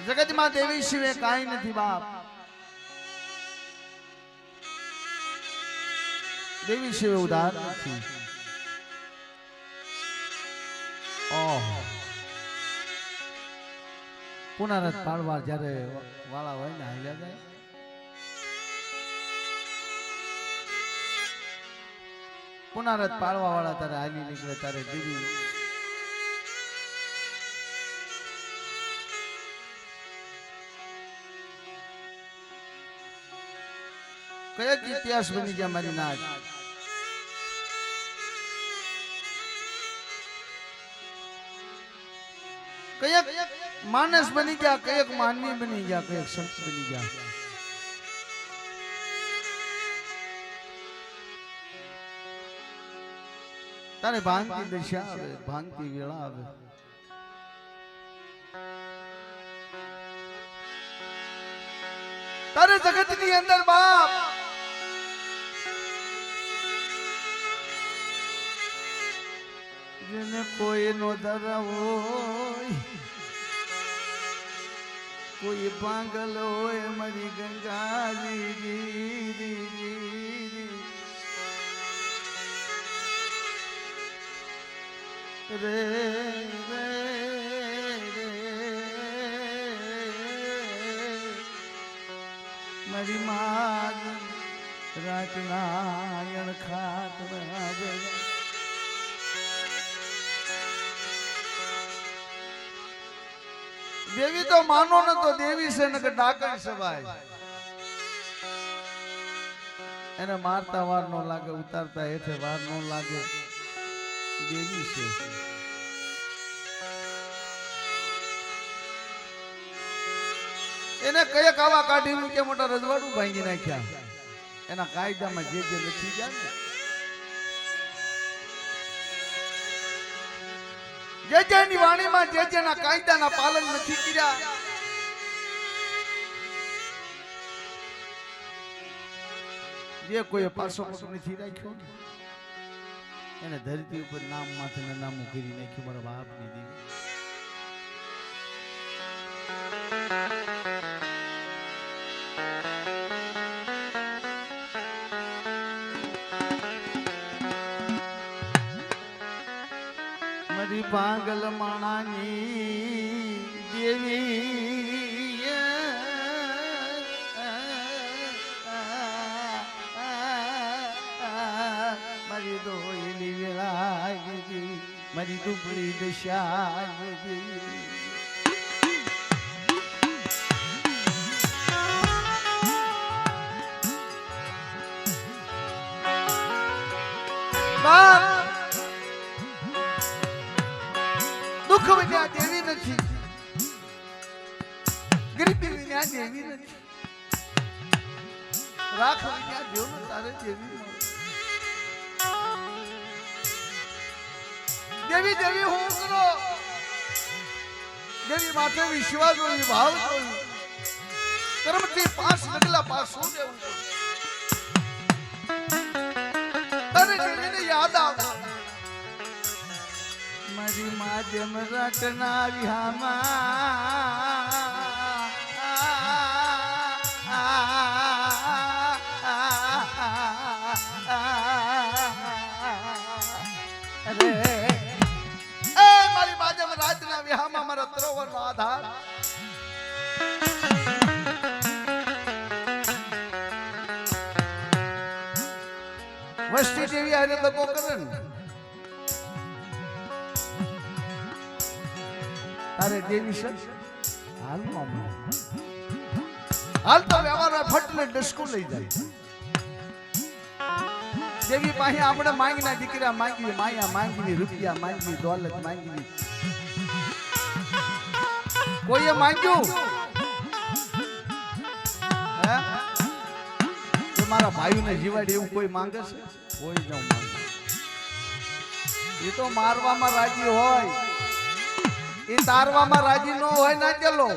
जगत में देवी शिवे काई नहीं बाप। देवी शिवे उदार नहीं। पुनरत पाड़वा जरे वाला होय ने हाल्या जाय। पुनरत पाड़वा वाला तारे हाली निकले तारे देवी कया इतिहास बनी गया मारी नाच। कया मानस बनी गया, कया मानवी बनी गया, कया संत बनी गया। तारे भांगती दशा आवे, भांगती वेला आवे। तारे जगत नी अंदर बाप जिने कोई नो धरा होय, कोई पागल होय मरी गंगा जी रे रे मरी माग रातनायण खात में देवी तो मानो न तो देवी से न डाकर सवाय। एने मारता वार नो लागे, उतारता हेठे वार नो लागे। देवी से एने कया कावा काढी के मोटा रजवाड़ू भांगी नाख्या। एना कायदा में जे लखी गया ने जेजेनी वाणी में जेजेना कायदा ना पालन नहीं किया। जे कोई पासो पग नहीं राख्यो एने धरती ऊपर नाम माथे ने नाम उकेरी नाख्यो मारा बाप नी देवी। मरी पागल माणानी देवी मरी दोयली वेलागी मरी दुबળી दशागी। दुख विना देवी नहीं, गरीबी विना देवी नहीं, राख विना जो तारे देवी देवी देवी हूँ करो। देवी माथे विश्वास हो, भाव हो, कर्म के पास लगला पास हो जाए। तारे देवी ने याद आ મારી માધ્યમ રટના વિહામાં અરે એ મારી માધ્યમ રાતના વિહામાં મારા ત્રોવરનો આધાર વસ્તી જેવી આને લગો કરે ને અરે દેવી સર હાલ મામા હાલ તો વ્યવહાર ફટને ડસ્કો લઈ જાય દેવી પાસે આપણે માંગીના દીકરા માંગી માયા માંગી રૂપિયા માંગી દોલત માંગી કોઈએ માંગ્યું હે મારા ભાઈઓને જીવાડે એવું કોઈ માંગે છે કોઈ ન માંગે એ તો મારવામાં રાજી હોય એ તારવામાં રાજી ન હોય ના ચલો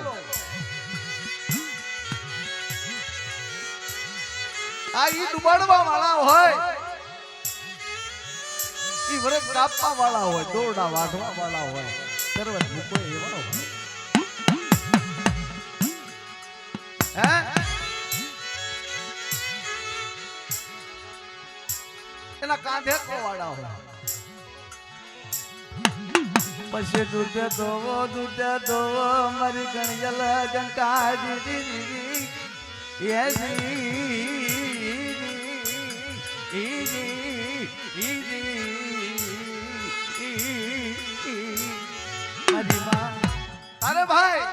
આ ઈ ડુબાડવા વાળા હોય ઈ વરસ કાપવા વાળા હોય દોરડા વાઢવા વાળા હોય સર્વત મૂકો એવા હોય હે એના કાંધે વાળા હોય પછી દૂધે ધોવો મારી ગણજલ ગંકાજી દીદી અરે ભાઈ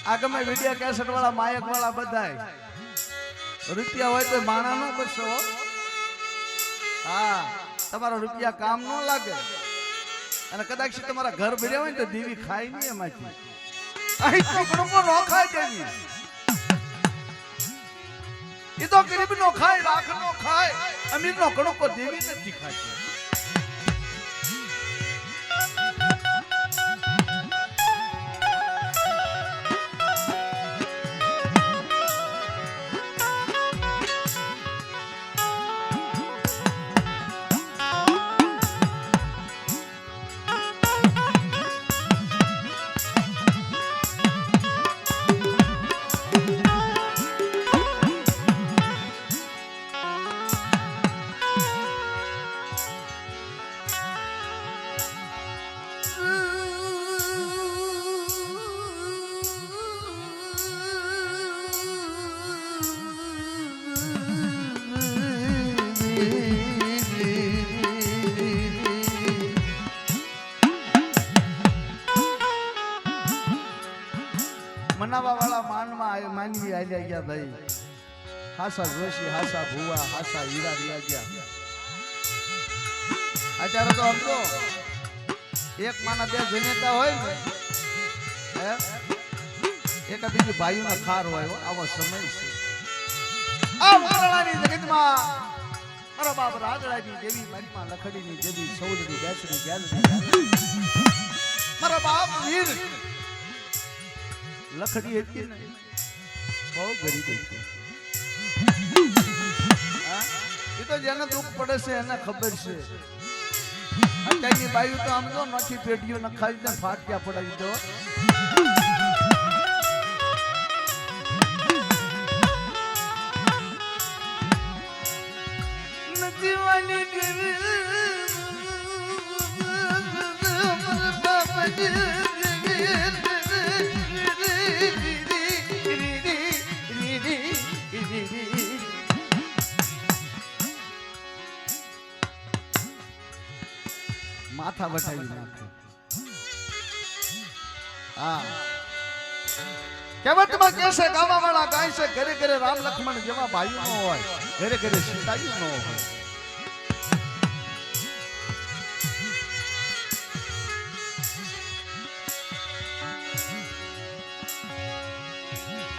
આગળ વિડિયા કેસેટ વાળા માયક વાળા બધાય રૂપિયા હોય તો માણા નો બસો હા તમારા રૂપિયા કામ ન લાગે અને કદાચ તમારા ઘર ભર્યા હોય ને તો દેવી ખાય નહીં એમાંથી અહીં તો કણકો નો ખાય દેવી એ તો ગરીબ નો ખાય રાખ નો ખાય અમીર નો કણકો દેવી નથી ખાતી મનાવા વાળા માનવા માનવી આલ્યા ગયા ભાઈ હાસા જોશી હાસા ભુવા હાસા હીરા રહ્યા ગયા અત્યારે તો સમજો એક માના બે જનેતા હોય ને હે એક બીજી ભાઈઓના ખાર હોય આવો સમય છે આ વારણાની જગતમાં મારા બાપ રાજરાજી દેવી મારીમાં લખડીની દેવી સૌદરી બેસરી ગેલરી મારા બાપ વીર લખડી હતી ને બહુ ગરીબ હતી એ તો જેને દુઃખ પડે છે એને ખબર છે અત્યારની બાયુ તો આમ તો નખી પેટીઓ નખાઈ ને ફાટ્યા પડાવી દો નજીવાની દેવી માથા વટાવી નાખે હા કહેવતમાં કેસે ગાવા વાળા ગાય છે ઘરે ઘરે રામ લક્ષ્મણ જેવા ભાઈઓ ન હોય ઘરે ઘરે સીતાજી ન હોય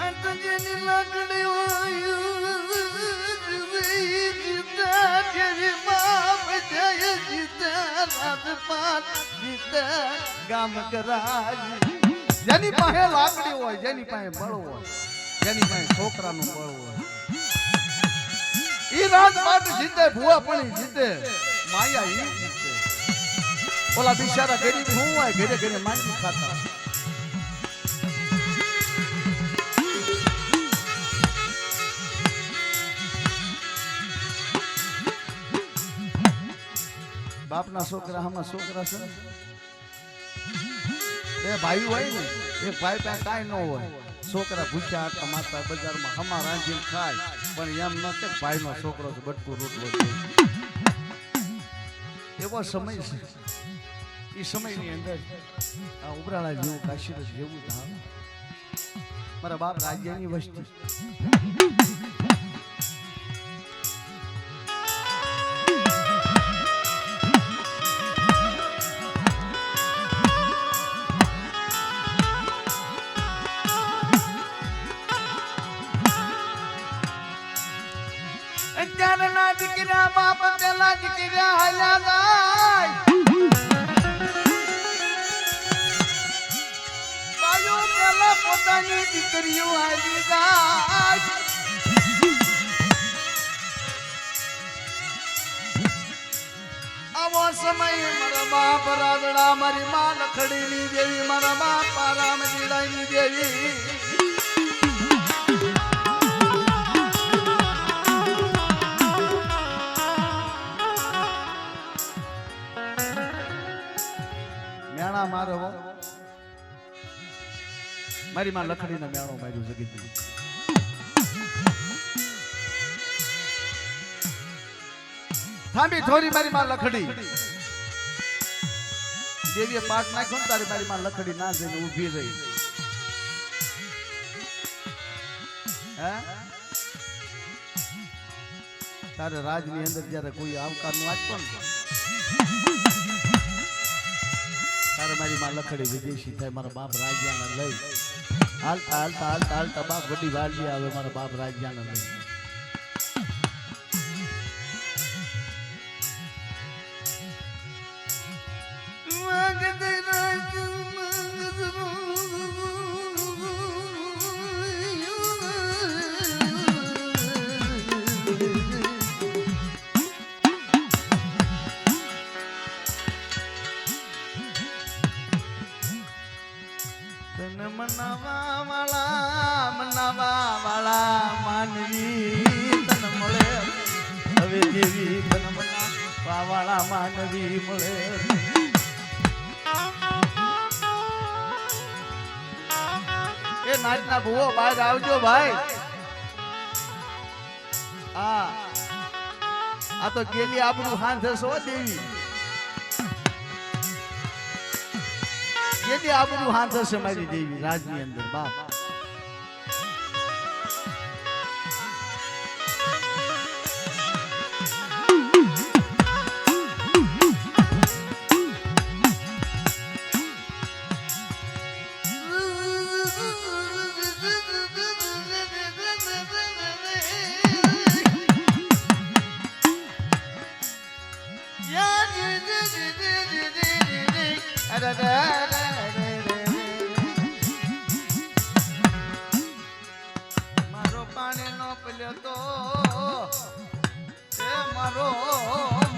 અંતજની લાગણી હોય ગામ કરાજ જેની પાસે લાકડી હોય જેની પાસે બળ હોય જેની પાસે છોકરાનું બળ હોય ઈ રાજપાટ જીતે ભુવા પણ જીતે માયા ઈ જીતે ઓલા બિચારા ગરીબ હું હોય ઘરે ઘરે માંગી ખાતા. બાપના છોકરા આમાં છોકરા છે બે ભાઈ હોય ને એક ભાઈ પાસે કાંઈ ન હોય છોકરા ભૂખ્યા આટા મારતા બજારમાં હમા રાંધીને ખાય પણ એમ ન કે ભાઈનો છોકરો છે બટકું રોટલો છે. એવો સમય છે એ સમયની અંદર આ ઉબરાળા જેવું કાશીરસ જેવું ધામ મારા બાપ રાજ્યની વસ્તી અત્યારના દીકરા બાપ પેલા દીકરા હાલ્યા જાય બાયો પેલા પોતાની દીકરીઓ હાલી જાય. આવો સમય મારા બાપ રાદડા મારી માં લખડીની દેવી મારા બાપ રામ જીડાની દેવી મેણા મારો મારી માં લખડીને મેણો માર્યું જગત. થાંભી થોરી મારી માં લખડી દેવીએ પાટ નાખ્યો ને તારી મારી માં લખડી ના જઈને ઊભી રહી. હે તારે રાજની અંદર જયારે કોઈ આવકાર નું આપતો ને તારે મારી માં લખડી વિદેશી થાય મારા બાપ રાજ્યાને લઈ હાલતા હાલતા હાલતા હાલતા બાપ વડી વાલી આવે મારા બાપ રાજ્યાને લઈ. મનાવા વાળા માનવી તન મળે હવે દેવી તન મનાવા વાળા માનવી મળે. એ નાચના ભૂવો બહાર આવજો ભાઈ. આ તો ગેલી આબરૂ હાથ હશો દેવી જેથી આબરૂ હાથ હશે મારી દેવી રાજની અંદર બાપ. મારો પાણી નો પલ્યો તો એ મારો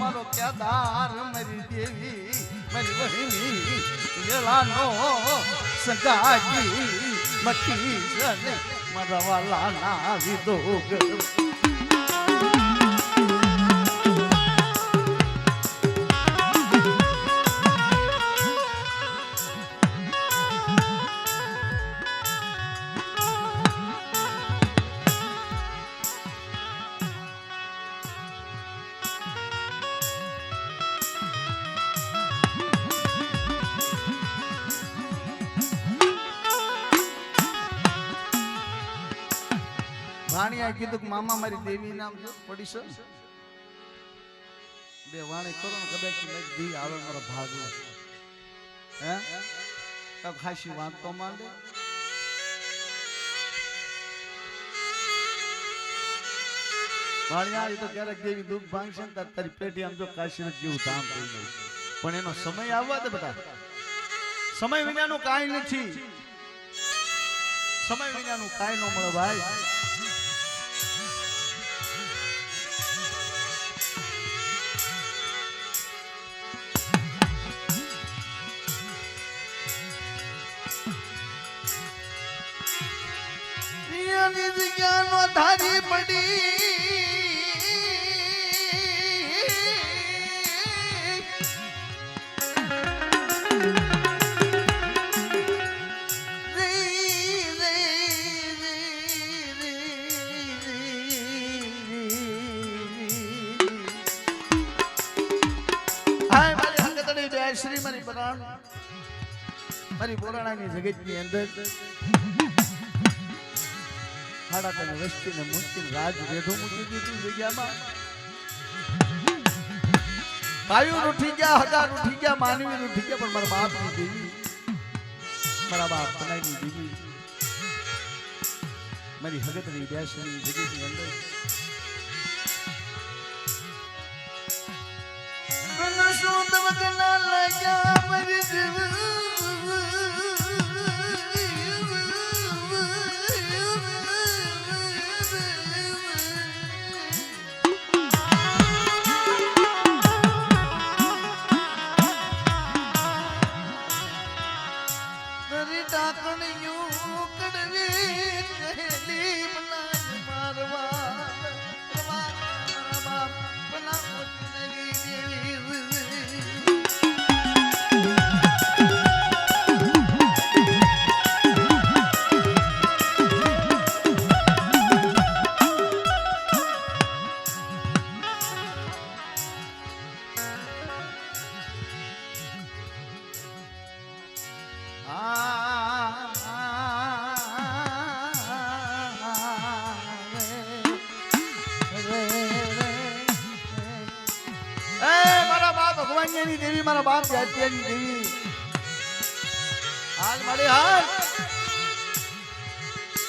મારો ક્યાદાર મારી દેવી મારી વહીની વેલાનો સગાજી મટી જને મારા વાલા ના વિદોગ. વાણિયા કીધું કે મામા મારી દેવી નામ પડી છે બે વાણી કરો ને કદાચ મારી દેવી આવે મારો ભાગ હે ખાસી વાત તો માંડે. વાણિયા તો ક્યારેક દેવી દુઃખ ભાંગશે ને તારી પેટી આમ જો કાશી જેવું ધામ થઈ ગયું પણ એનો સમય આવવા દે બધા. સમય વિનાનું કાંઈ નથી. સમય વિનાનું કાંઈ ન મળે ભાઈ. દુનિયાનો ધારી પડી શ્રી મારી પરાણ મારી બોરાણાની જગતની અંદર હાડા તને વસ્તીને મૂકીને રાજ રેઢો મૂકી દીધું જગ્યામાં ભાઈઓ ઉઠી ગયા હજાર ઉઠી ગયા માનવી ઉઠી ગયા પણ મારા બાપની દેવી મારા બાપ બનાવીની દેવી મારી હગતની બેસની જગતની અંદર દેવી મારા બાપ જાતિયાની દેવી હાલ મળે હાલ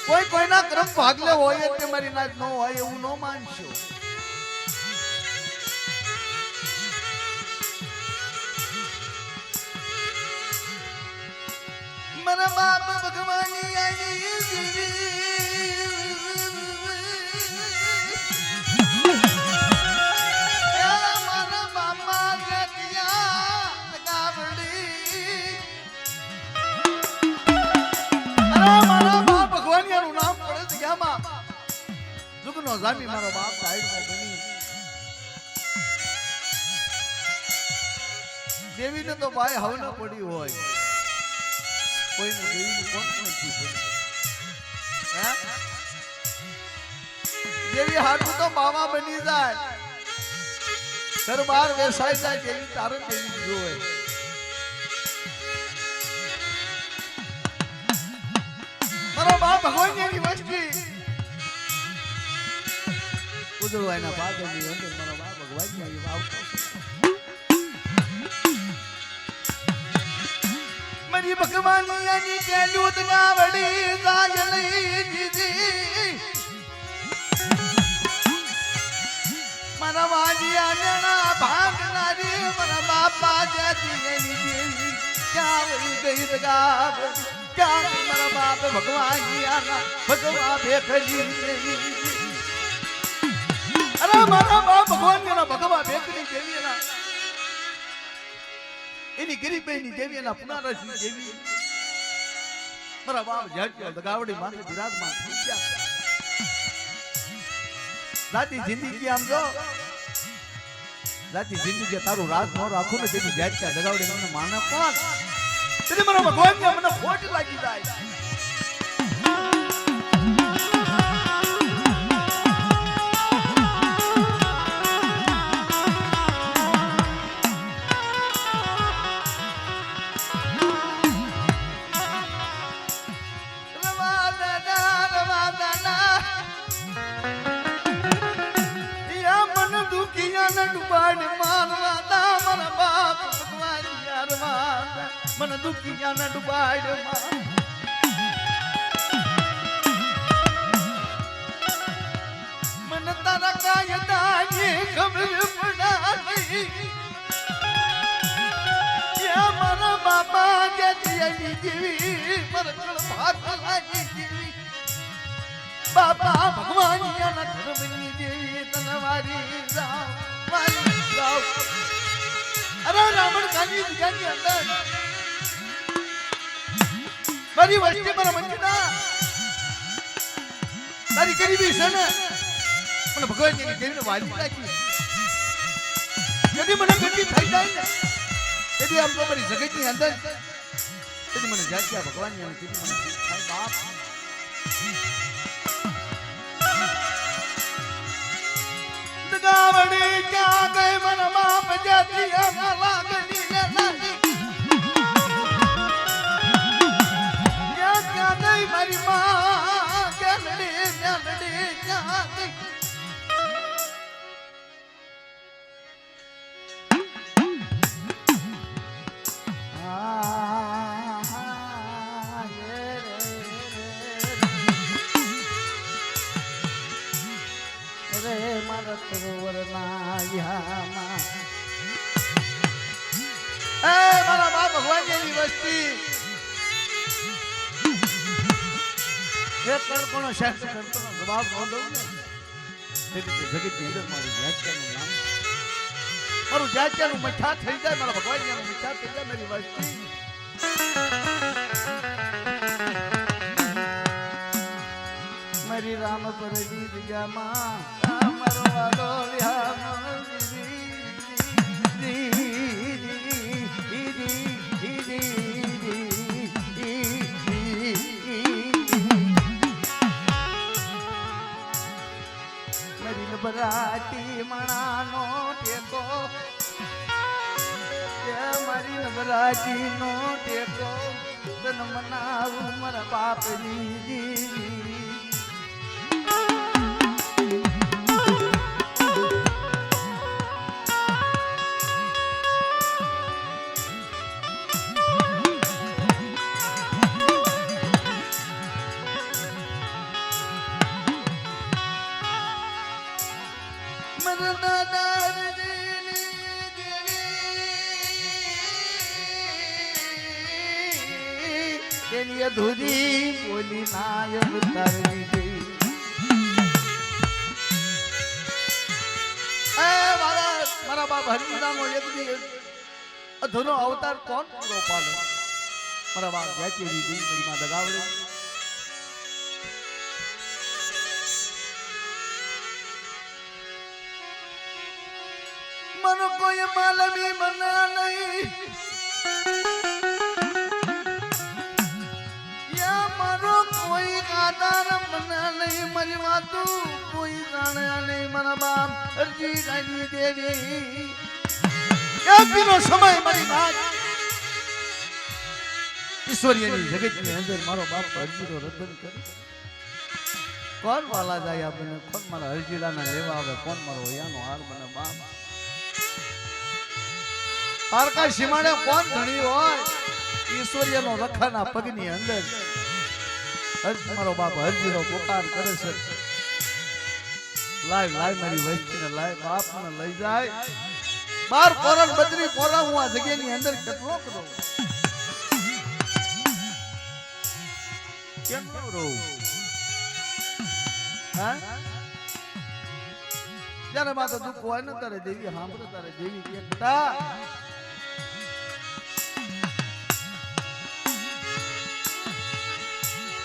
કોઈ કોઈના કર્મ ભાગલે હોય એટલે મારી નાચ ન હોય એવું ન માનશો મારા બાપ ભગવાનની આની દેવી જામી મારો બાપ સાઈડમાં બની દેવીને તો ભાઈ હવે ન પડી હોય કોઈને દેવીને કોણ પહોંચી પડી દેવી હાથું તો બાવા બની જાય દરબાર વેસાઈ જાય દેવી તારે દેવી જોવે મારો બાપ ભગવાનની વસ્તી ઉદળવાના પાદરની અંદર મારો બાપ ભગવાનની આવી આવતો મારી ભગવાનની આની કેલું ગાવડી જાય લઈ દીધી મારા વાજિયા નેણા ભાગનારી મારા બાપા જતી એની દેવી ક્યાં વળી ગઈ ગાવડી ક્યાં મારા બાપ ભગવાનની આના ભગવા ભેખલી દેવી અરે મારા બાપ ભગવાન ના ભગવા બેકની દેવી એની ગરીબની દેવી એના પુનારસની દેવી મારા બાપ જાટ્યો દગાવડી માથે બિરાજમાન થઈ ગયા રાતી જિંદગી આમ જો રાતી જિંદગી તારું રાત ન રાખું ને તેની જાટ્યા દગાવડી મને માને કોણ તેથી મારા ભગવાન મને ખોટ લાગી જાય मन दुखिया न डुबाड़ मन तारा कायदानी खबर पड़ा नहीं या मरा बाबा जतियनी जीवी मरकड़ भात लागी जीवी बाबा भगवान या न धर्मनी देवी तनवारी राव अरे रावण कानी दुनिया अंदर મારી વસ્તી મારા મંજુના તારી ગરીબી છે ને પણ ભગવાન એની દેવીને વાલી રાખી यदि મને ગતિ થઈ જાય ને यदि આમ તો મારી જગતની અંદર यदि મને જાત્યા ભગવાનની અને તેથી મને થાય બાપ દગાવડી ક્યાં ગઈ મને બાપ જાત્યા લાગણી ને લાગી ક્યાં ગઈ મારી માં ક્યાં ગઈ જવાબ ન દઉં ને જગતની અંદર મારું જાત્યાનું નામ મારું જાત્યાનું મઠ્ઠા થઈ જાય મારા ભગવાન મઠ્ઠા થઈ જાય મારી વસ્તી મારી રામ પર જગ્યામાં મારો વાલો બરાતી મણાનો ટેકો મારી નવરાજી નો ટેકો તન મનાવું મારા બાપની અધૂરી બોલી નાયબ તારી ગઈ મારા બાપ હરિદાનો એક અધૂરો અવતાર કોણ પૂરો પાડે મારા બાપ જાચેરી ગઈ મારી માં દગાવડે મન કોઈ માલવી મના નહીં કોઈ આધાર મને નહીં મારી વાતું કોઈ જાણે નહીં મારા બાપ અરજી રાની દેવી એક દિનો સમય મારી વાત ઈશ્વરીયની જગતની અંદર મારો બાપ અરજીનો રદન કરે કોણ વાલા જાય આપણે કોણ મારા અરજીલાના લેવા આવે કોણ મારો ઓયાનો હાર મને બાપ પારકા સીમાડે કોણ ધણી હોય ઈશ્વરીયનો રખાના પગની અંદર મારો બાપ હરજીનો પોકાર કરે છે લાય મારી વસ્તીને લાય બાપ ને લઈ જાય 12 પોરણ 32 પોરા હું આ જગ્યાની અંદર કેટલો કરું કેમ રહું હા જ્યારે માતો દુઃખ હોય ને તારે દેવી સાંભળે તારે દેવી કે બેટા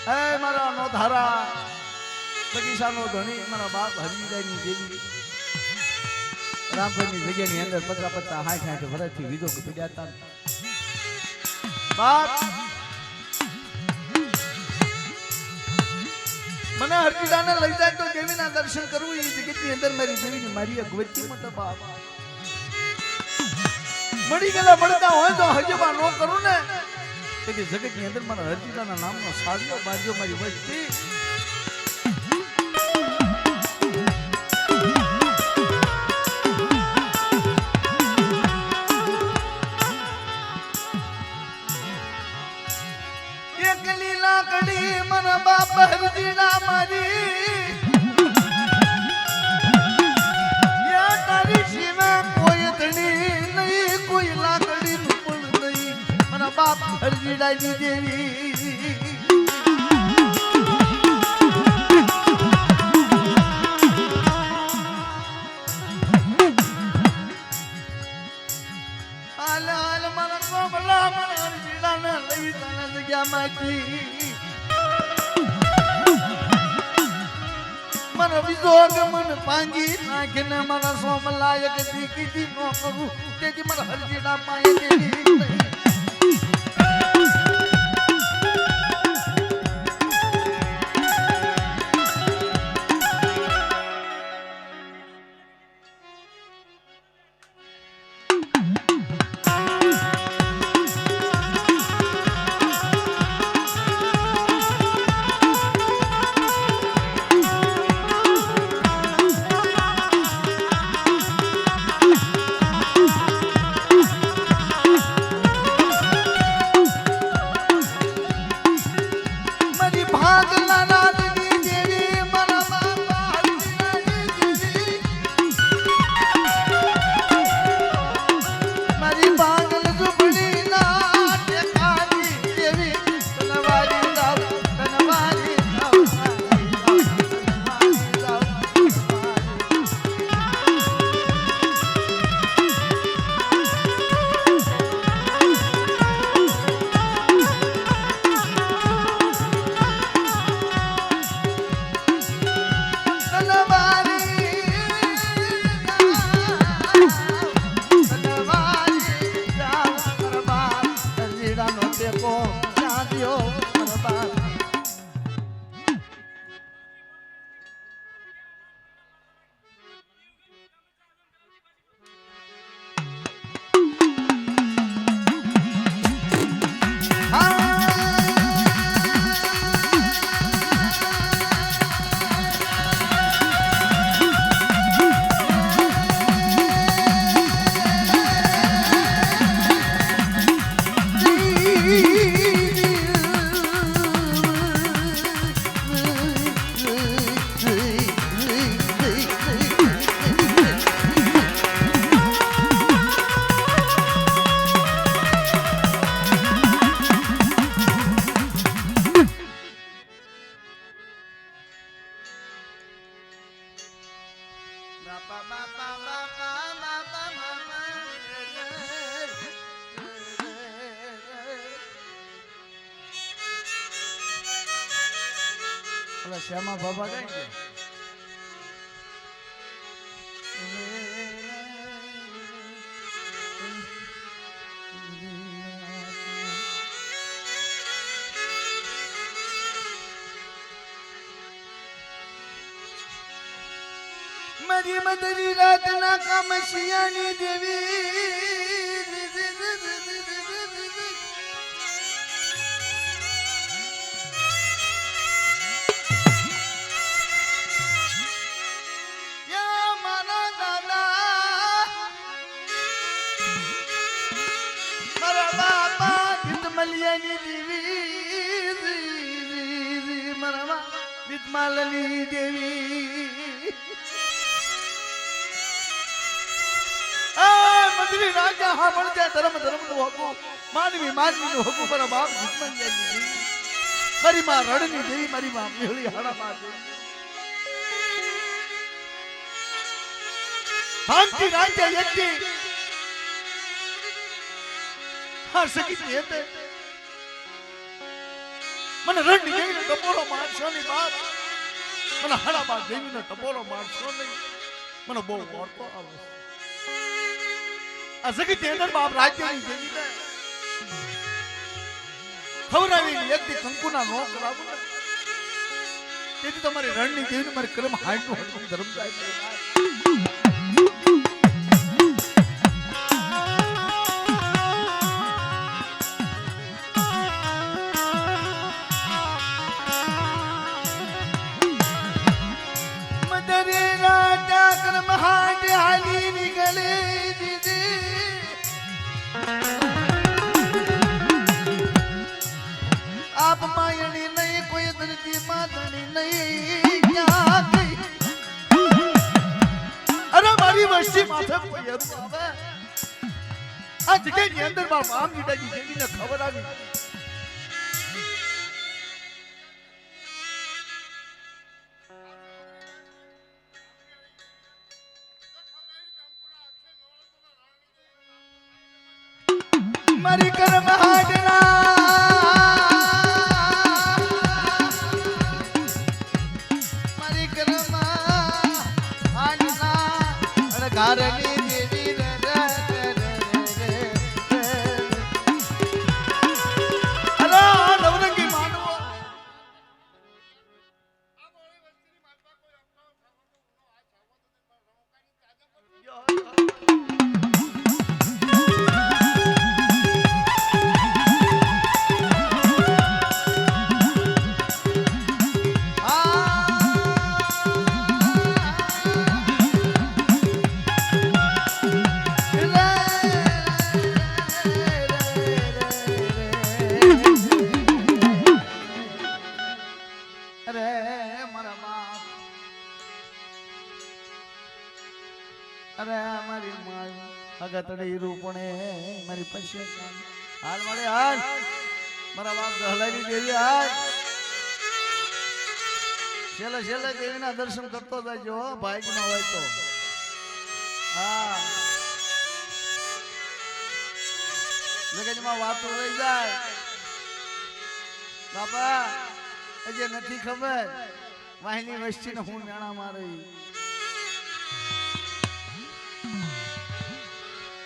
હે મારા નો ધારા બગીચાનો ધણી મારા બાપ હરિદાની દેવી રામભાઈની જગ્યાની અંદર 50 60 વર્ષથી વિધો પીડ્યા હતા બાપ મને હરજીદાને લઈ જાય તો દેવીના દર્શન કરવું એ જગતની અંદર મારી દેવીની મારી અગવતી મત બાપ મળી ગયેલા મળતા હોય તો હજબા નો કરું ને કે જગતની અંદર મારા હરજીદાના નામનો સાજો બાજો મારી વસ્તી એક લીલા કડી મારા બાપ હરજીડા મારી યા તારી સિવા કોઈ ધણી નહીં કોઈ લાકડી નું પણ નહીં મારા બાપ હરજીડાની દેવી હાલ હાલ મારા કોમલા મારા હરજીડાને લઈ તાના જગ્યા માંથી मन विजोग मन पांगी नाखिने मन सोम लायक दी की नो करू तेजी मन हरजीड़ा पाए देवी नहीं श्यामा बाबा जाएंगे मरी मदरी रात ना काम शियानी देवी मालनी देवी मदरी राजा हाँ बन जाए धर्म धर्म नो हको मानवी मानवी नो हको पर बाप जितमन देवी मारी मां रड़नी देवी मारी मां मेहली हाड़ा मां देवी शांति राजा यज्ञ हाँ सकी देते मन रड़नी देवी ने टपोरो मारशो नहीं बाप मन हाड़ा मां देवी ने टपोरो मारशो नहीं मन बो मारतो आवे असकी तेंदर बाप राज्य नहीं देवी ने खवरावी एक दी कंकुना नो करावो ने तेजी तुम्हारे रड़नी देवी ने मारे कर्म हांड नो हटको धर्म जाय आप मायनी नहीं कोई धरती मातनी नहीं क्या गई अरे मारी वस्ती माथे कोई आवे आ जगह ની અંદર બાપ આમ જીડાજી દેવીને ખબર આવી મારી કર્મ હાડના મારી કર્મ તારની દેવી રે રે રે રે રે. અરે આ નવરંગી માંડવો ગતડી રૂપણે મારી પાસે હાલ મળે હાલ મારા બાપ દહલાની દેવી હાલ છેલ્લે છેલ્લે દેવીના દર્શન કરતો જજો ભાગ્યમાં હોય તો હા લગનમાં વાતો રહી જાય બાપા હજે નથી ખબર વાહિની વસ્તીને હું મેણા મારી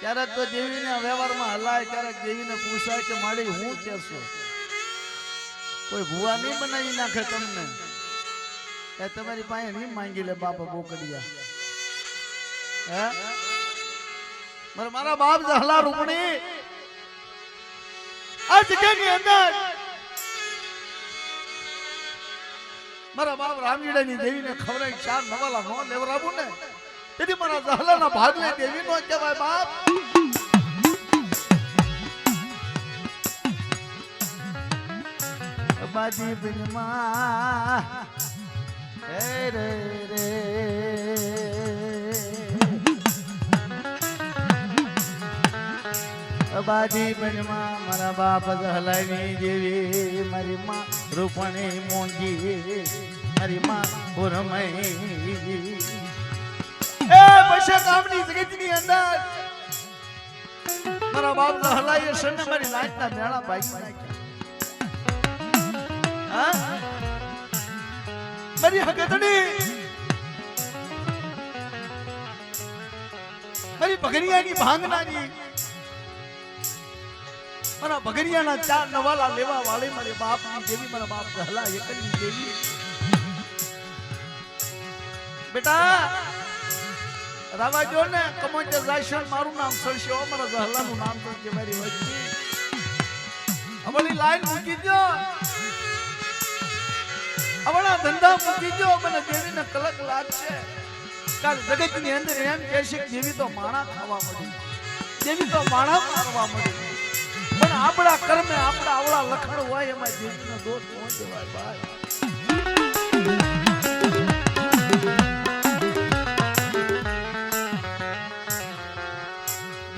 ક્યારેક તો દેવીને વ્યવહારમાં હલાય ક્યારેક દેવીને પૂછાય કે મારી હું કેશો કોઈ ભૂવા નહીં બનાવી નાખે તમને એ તમારી પાસે નહીં માંગી લે બાપા બોકડિયા હે મારા બાપ જહલા રૂપણી આ જગ્યાની અંદર મારા બાપ રામજીડાની દેવીને ખવડાવી 4 નવાલા નો લેવરાવું ને તેથી મારા જહલાના ભાગલે દેવી નો કહેવાય બાપ બાજી બિનમાં હે રે રે બાજી બિનમાં મારા બાપ જહલાની દેવી મારી માં રૂપણી મોંઘી મારી માં પુરમઈ એ પૈસા કામની જગતની અંદર મારા બાપ હલાય સને મારી લાઈટના મેળા ભાઈ નાખ્યા હા મારી હકતડી મારી ભગરિયાની ભાંગનાની મારા ભગરિયાના 4 નવાલા લેવા વાળી મારી બાપની દેવી મારા બાપ હલાય એકની દેવી બેટા રાવા જો ને કમોતે જાયશન મારું નામ સરશો મારા જહલાનું નામ તો કે મારી વસ્તી અમલી લાઈન મૂકી દો અવળા ધંધા મૂકી દો મને દેવીને કલક લાગશે કાલ જગતની અંદર એમ કહેશે કે દેવી તો માણા ખાવા મળી દેવી તો માણા મારવા મળી પણ આપણા કર્મે આપણા આવળા લખણ હોય એમાં દેવીનો દોષ ન દેવાય ભાઈ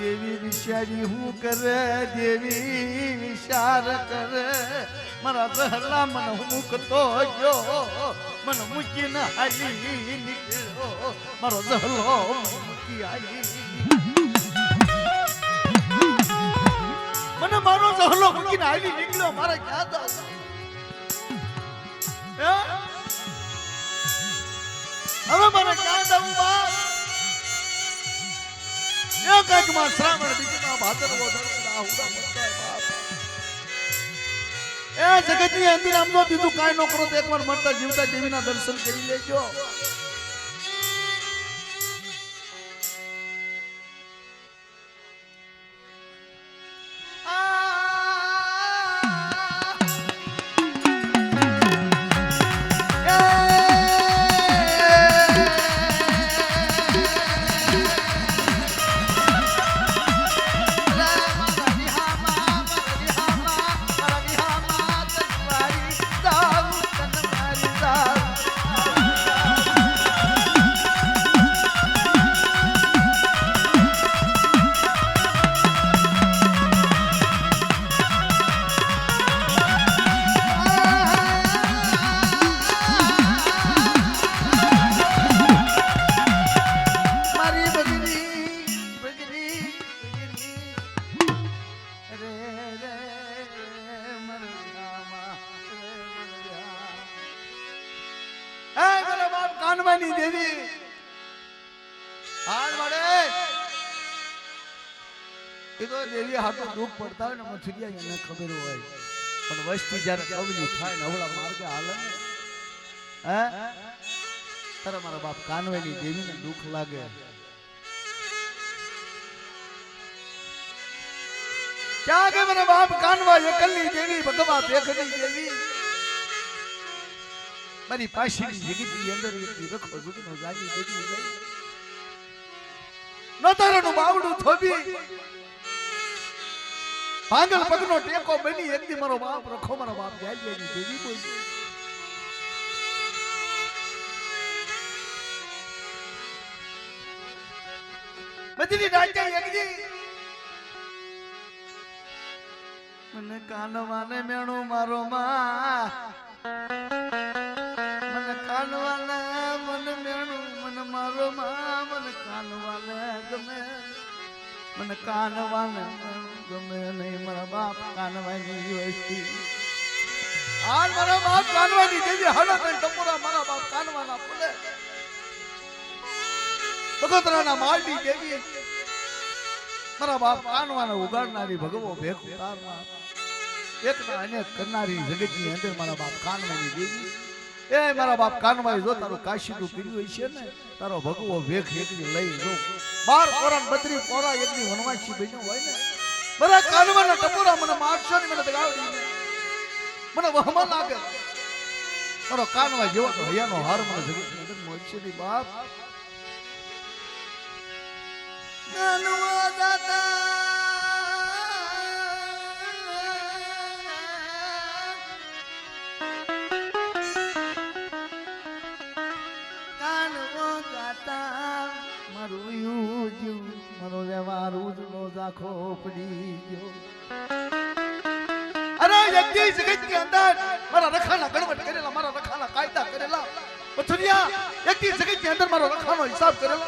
દેવી વિચારી હું કરે દેવી વિચાર કરે મારા જહલા મન મૂકતો ગયો મન મૂકીને હાલી નીકળ્યો મારો જહલો મૂકી હાલી મને મારો જહલો મૂકીને હાલી નીકળ્યો મારે ક્યાં દાસ હવે મારે ક્યાં જવું બાપ એક માં શ્રાવણ બીજમાં ભાદરવો ધરતા હુડા પડતા બાપ એ જગતની અંદર આમ નો બીજું કાઈ નો કરો તો એકવાર મરતા જીવતા દેવીના દર્શન કરી લેજો કાનવાની દેવી હાલ મળે એ તો દેવી હાટો દુઃખ પડતા હોય ને મથુરિયા એને ખબર હોય પણ વસ્તી જ્યારે કવલી થાય ને અવળા માર્ગે હાલે ને હે તારે મારા બાપ કાનવેની દેવીને દુઃખ લાગે ક્યાં કે મારા બાપ કાનવા એકલી દેવી ભગવા ભેખની દેવી મારી પાછળની જગતની અંદર એટલી રખો ગુડનો જાગી દેવી ગઈ નોતરનું બાવડું થોબી ભાંગલ પગનો ટેકો બની એકદી મારો બાપ રખો મારો બાપ જાગી દેવી બોલી બધી રાજા એકદી મને કાનવાને મેણો મારો માં મને કાનવાને મને મેણો મને મારો માં મને કાનવાને ગમે મને કાનવાને ગમે નહીં મારા બાપ કાનવાની વસ્તી હાલ મારા બાપ કાનવાની દેવી હળો કઈ ટપોરા મારા બાપ કાનવાના ફૂલે ભગતરાના માલડી દેવી મારા બાપ કાનવાના ઉગાડનારી ભગવો ભેખ ઉતારનાર એકના અનેક કરનારી જગતની અંદર મારા બાપ કાનવાની દેવી એ મારા બાપ કાનવાઈ જો તારું કાશીનું કર્યું હોય છે ને તારો ભગવો ભેખ એકની લઈ જો 12 કોરા 32 કોરા એકની વનવાસી બન્યો હોય ને મારા કાનવાના ટપોરા મને મારશો ને મને દગાવડી મને વહમાં લાગે મારો કાનવા જેવો તો હૈયાનો હાર મને જગતની અંદર મળશે ની બાપ કાનવા દાદા અરે યજ્ઞ જગતની અંદર મારા રખાના ગણવટ કરેલા મારા રખાના કાયદા કરેલા મથુરિયા યજ્ઞ જગતની અંદર મારો રખાનો હિસાબ કરેલો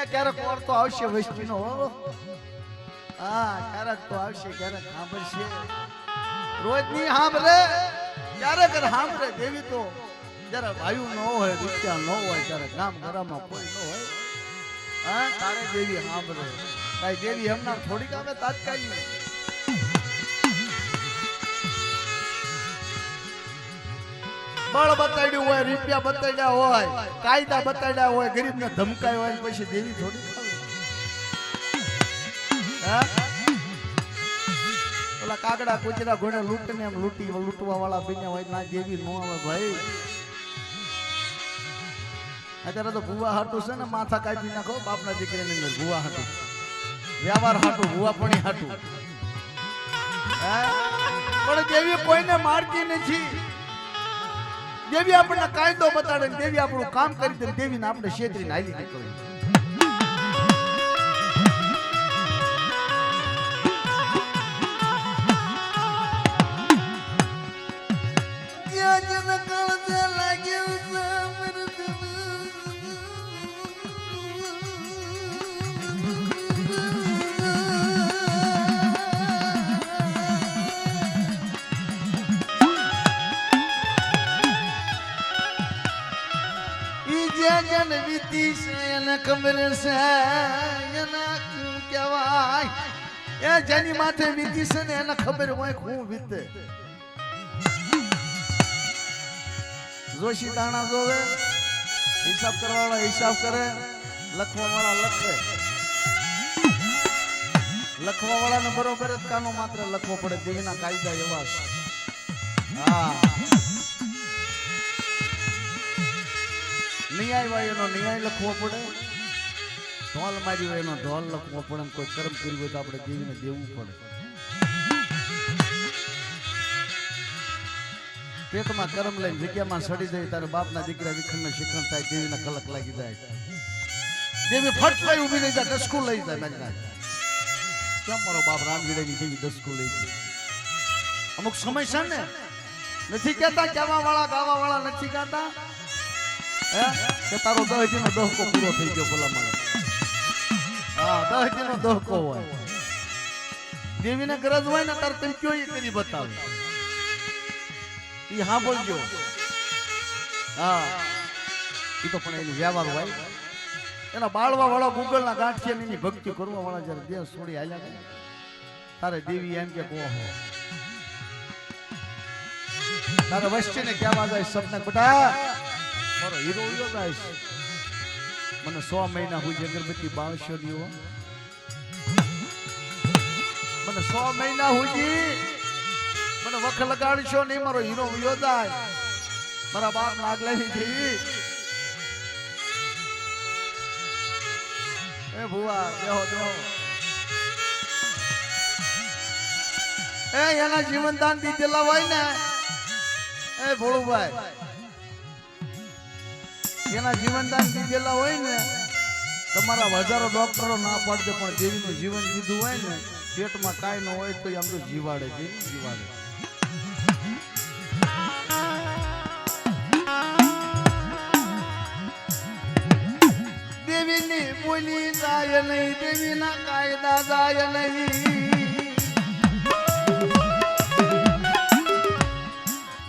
ક્યારેક ઓર તો આવશે વસ્તીનો હા ક્યારેક તો આવશે ક્યારેક સાંભળશે રોજ ની સાંભળે ક્યારેક સાંભળે દેવી તો જયારે વાયુ ન હોય વિદ્યા ન હોય ત્યારે ગામ ઘરમાં કોઈ ન હોય હા તારે દેવી સાંભળે કઈ દેવી હમણાં થોડીક આવે તાત્કાલિક બળ બતાડ્યું હોય રૂપિયા બતાડ્યા હોય કાયદા બતાડ્યા હોય ગરીબને ધમકાય હોય પછી દેવી થોડી ઓલા કાગડા કુચરા ઘોડે લૂંટને એમ લૂંટવા વાળા બન્યા હોય ના દેવી નો આવે ભાઈ અત્યારે તો ભૂવા હાટું છે ને માથા કાઢી નાખો બાપના દીકરાની અંદર ભૂવા હાટું વ્યવહાર હાટું ભૂવા પણી હાટું પણ દેવી કોઈને મારતી નથી દેવી આપણને કાયદો બતાડે દેવી આપણું કામ કરી દે દેવીને આપણે છેતરીને હાલી નીકળી જન વીતી છે એને ખબર છે એના શું કહેવાય એ જેની માથે વીતી છે ને એને ખબર હોય હું વીતે જોશી દાણા જોવે હિસાબ કરવા વાળા હિસાબ કરે લખવા વાળા લખે લખવા વાળાને બરોબર જ કાનો માત્ર લખવો પડે દેવીના કાયદા એવા છે હા ન્યાય હોય એનો ન્યાય લખવો પડે ઢોલ મારી હોય એનો ઢોલ લખવો પડે કોઈ કર્મ કર્યું હોય તો આપણે દેવીને દેવું પડે પેટમાં કર્મ લઈને જગ્યામાં સડી જાય તારે બાપના દીકરા વિખંડ શિખંડ થાય દેવીને કલક લાગી જાય દેવી ફટ લઈ ઉભી રહી જાય ટસકું લઈ જાય મારી નાખ કેમ મારો બાપ રામવીડાની જેવી દસકો લઈ ગયો અમુક સમય છે ને નથી કહેતા કહેવા વાળા ગાવા વાળા નથી કહેતા હે કે તારો 10 નો દહકો પૂરો થઈ ગયો ભલા માણસ હા 10 નો દહકો હોય દેવીને ગરજ હોય ને તાર તમે કયો એ કરી બતાવે ઈ હા બોલજો હા ઈ તો પણ એની વ્યવહાર હોય એના બાળવા વાળા ગૂગલ ના ગાંઠિયા ની ભક્તિ કરવા વાળા જ્યારે દેહ છોડી હાલ્યા કરે તારે દેવી એમ કે કોહો તારે વસ્તી ને કહેવા જાય સપના બેટા મારો હીરો ઉયો જાય મને 100 મહિના હું અગરબત્તી બાળશો દીવો મને 100 મહિના હુજી મને વખ લગાડશો નહીં મારો હીરો ઉયો જાય મારા બાપ નાગલાની જેવી એ ભુવા દેહો દેહો એ એના જીવનદાન દીધેલા હોય ને એ ભોળુભાઈ એના જીવનદાન દીધેલા હોય ને તમારા હજારો ડોક્ટરો ના પાડે પણ દેવીનું જીવન દીધું હોય ને પેટમાં કાંઈ ન હોય તો આમ તો જીવાડે જીવાડે દેવીની બોલી જાય નહીં દેવીના કાયદા જાય નહીં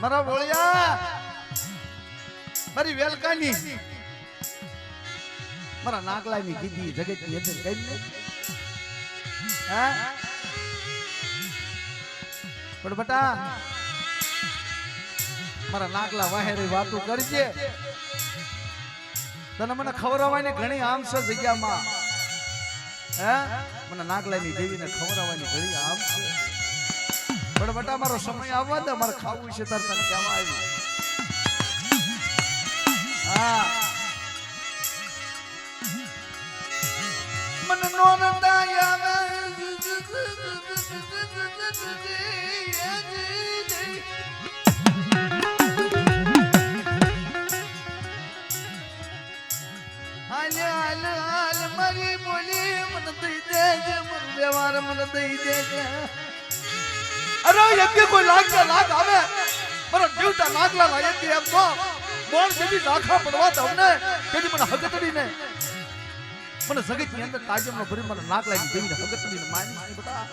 મારા બોળિયા મારી વેલકાની મારા નાગલાની કીધી જગતની અંદર કઈ ને હા પણ બટા મારા નાગલા વાહેરી વાતો કરજે તને મને ખવડાવવાની ઘણી આમ છે જગ્યામાં હે મને નાગલાની દેવીને ખવડાવવાની ઘણી આમ છે પણ બટા મારો સમય આવવા દે મારે ખાવું છે તાર તને કહેવા આવી હા મને નોનતા આવે હાલે હાલે હાલે મારી બોલી મને દઈ દેજે મને વ્યવહાર મને દઈ દેજે અરે યજ્ઞ કોઈ લાગ આવે મારો જીવતા નાગલા લાગે એમ તો બોલ જેવી દાખા પડવા તમને કેદી મને હગતડી ને મને જગત ની અંદર તાજમનો ભરી મને નાગલાની દેવીને હગતડી ને માની બતા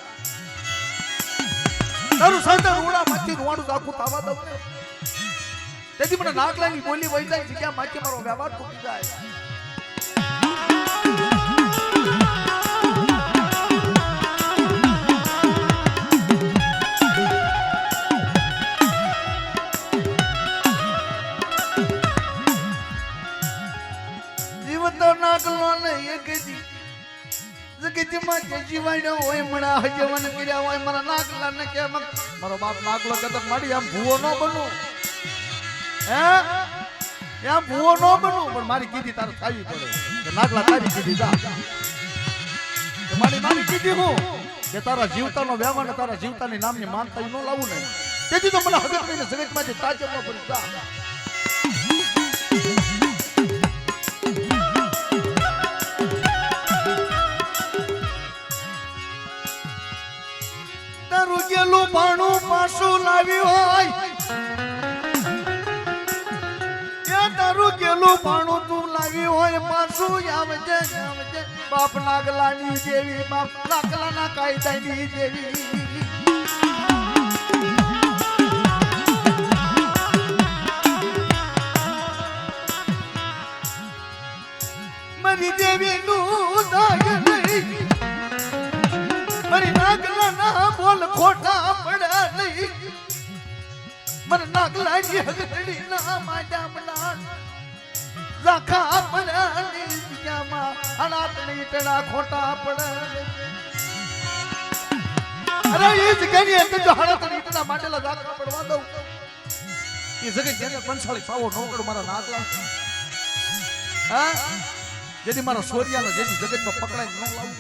તારું સંત રોડા માંથી રોવાનું આખું તાવા દઉં તેથી મને નાગલાની બોલી વહી જાય જગ્યા માંથી મારો વ્યવહાર તૂટી જાય નાગલો ને એક જગતમાં જે જીવાડ્યો હોય મણા હજવન કર્યા હોય મારા નાગલા ને કે મારો બાપ નાગલો કદક માડી આમ ભૂવો ન બનું હે એમ ભૂવો ન બનું પણ મારી કીધી તારે થાવી પડે કે નાગલા તારી કીધી જા કે મારી કીધી હું કે તારા જીવતાનો વ્યવહાર ને તારા જીવતાની નામની માનતા ન લાવું ને તેથી તો મને હગત કરીને જગતમાંથી તાજમનો ભરી જા રૂગેલું પાણું પાછું લાવ્યું હોય એ તારું ગેલું પાણું તું લાવ્યું હોય પાછું આવજે આવજે બાપ નાગલાની દેવી બાપ નાગલાના કાયદાની દેવી મારી દેવી નું દાગ નહીં મારી નાગલા ના બોલ ખોટા પડ્યા નહીં મને નાગલા ની હગડી ના માજા મલા ઝાખા પડ્યા નહીં જગ્યામાં અનાતણી ટડા ખોટા પડ્યા અરે એ જગ્યાની અંદર જો અનાતણી ટડા માટેલા ઝાખા પડવા દઉં એ જગ્યા જેને પંચાળી પાવો નોકડ મારા નાગલા હા જેથી મારા સોરિયાનો જેથી જગતમાં પકડાય ન લાવું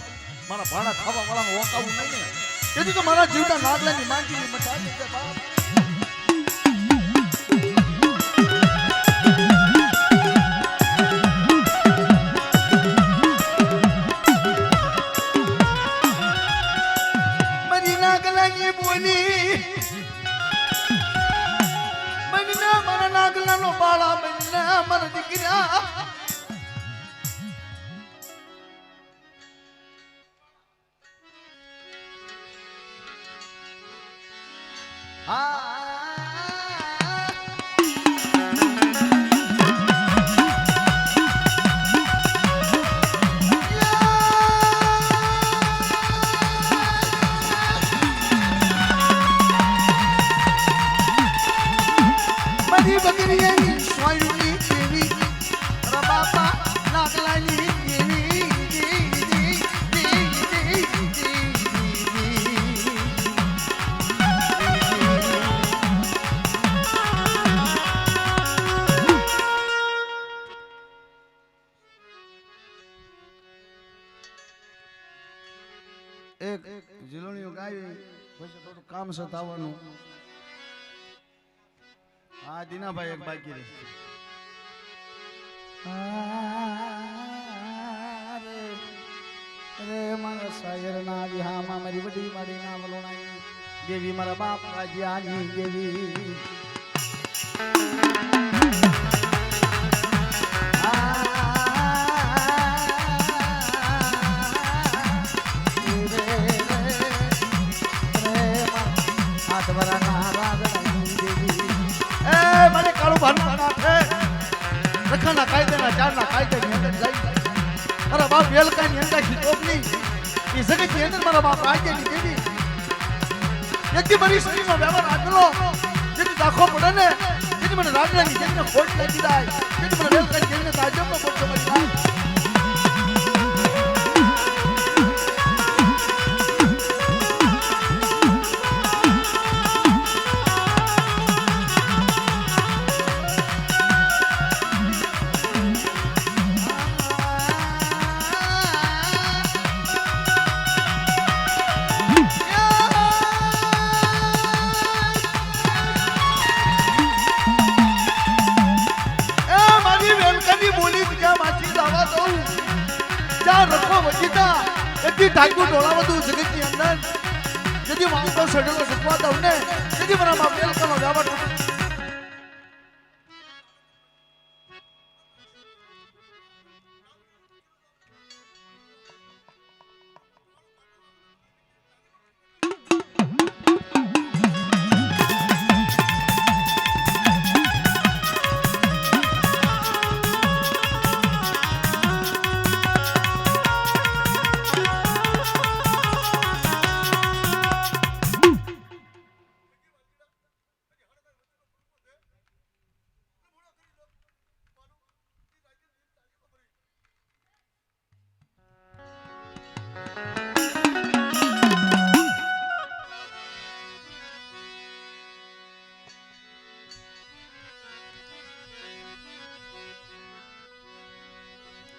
મારા ભાડા ખાવા વાળાનું ઓકાવું નહીં ને તેથી તો મારા જીવતા નાગલાની માંગીની મચાવી છે બાપ એક ઝીલણીઓ ગાવી પછી થોડું કામ સતાવવાનું. હા દીનાભાઈ એક બાકી રહેશે. રે મારા સાયર ના વિહામાં મારી વડી મારી ના વલોણાઈ દેવી મારા બાપ રાજ્યાની દેવી. રખાના કાયદાના ચારના કાયદાની અંદર જઈ મારા બાપ વેલકાની અંદર ખીચોપની એ જગતની અંદર મારા બાપ રાજ્યની દેવી એકથી મારી શરીરનો વ્યવહાર આગલો જેથી દાખો પડે ને જેથી મને રાજ્યની જેમને ખોટ લાગી જાય જેથી મને વેલકાની જેમને તાજમનો ખોટ મળી જાય. ઠાકુર ટોળા બધું જગતની અંદર જેથી વાંકો સડેલો સુકવા દઉં ને જેથી મારા બાપ વેલકનો વ્યવહાર.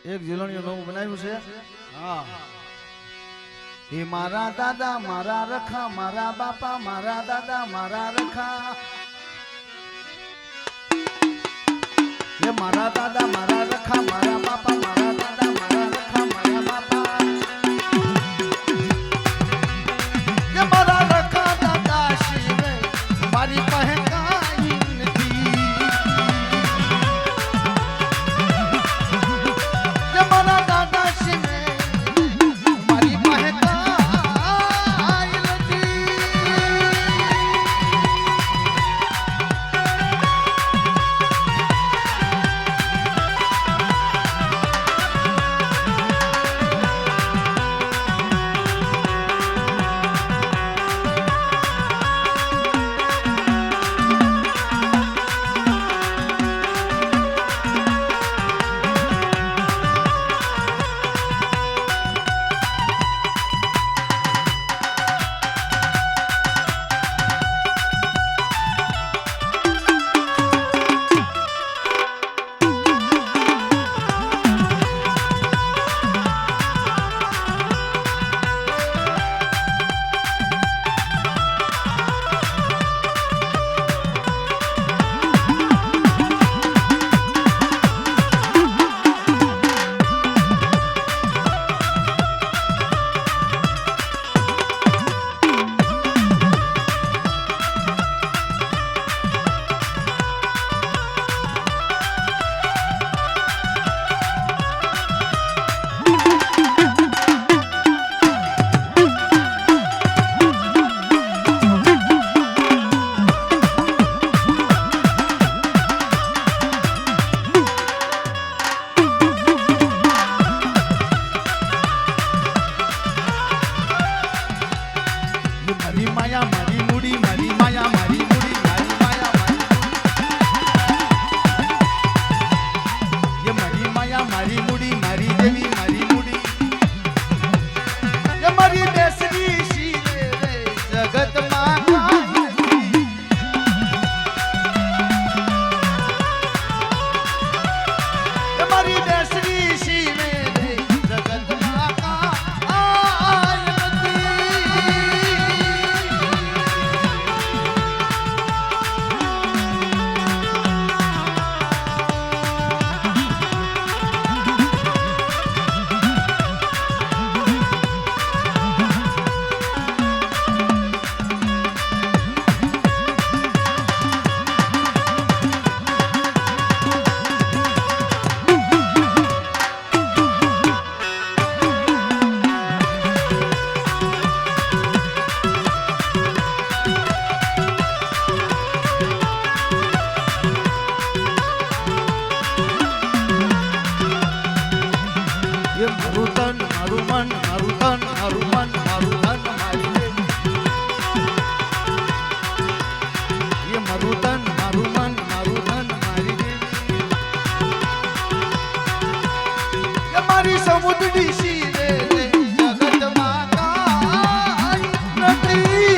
એક ઝીલણીઓ નવું બનાવ્યું છે. હા એ મારા દાદા મારા રખા મારા બાપા મારા દાદા મારા રખા એ મારા દાદા મારા રખા મારા બાપા મારા દાદા મારા રખા મારા બાપા એ મારા રખા દાદા શિવે મારી પાસે કાઈ નથી. એ મારા દાદા શિવે મારી પાસે કાઈ નથી. તન મારું મન મારું ધન મારું મન મારું ધન મારી દેવી એ મારું તન મારું મન મારું ધન મારી દેવી એ મારી સમુદ્રી શિરે જગતમાં કાંઈ નથી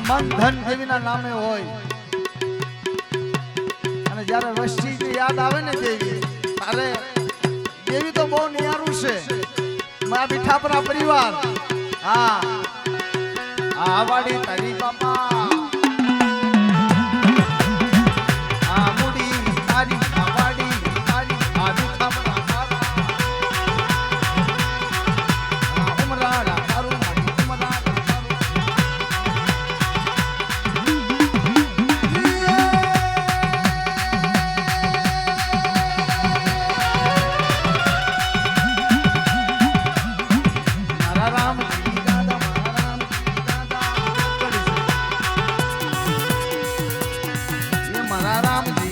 મન ધન દેવીના નામે હોય અને જ્યારે વસ્તી યાદ આવે ને દેવી તારે દેવી તો બહુ નિયારું છે મારા બીઠાપરા પરિવાર હા આ વાડી તારી બાપા આ મુડી તારી આ વાડી તારી આ બીઠાપરા ઉમરાડા તારું રામ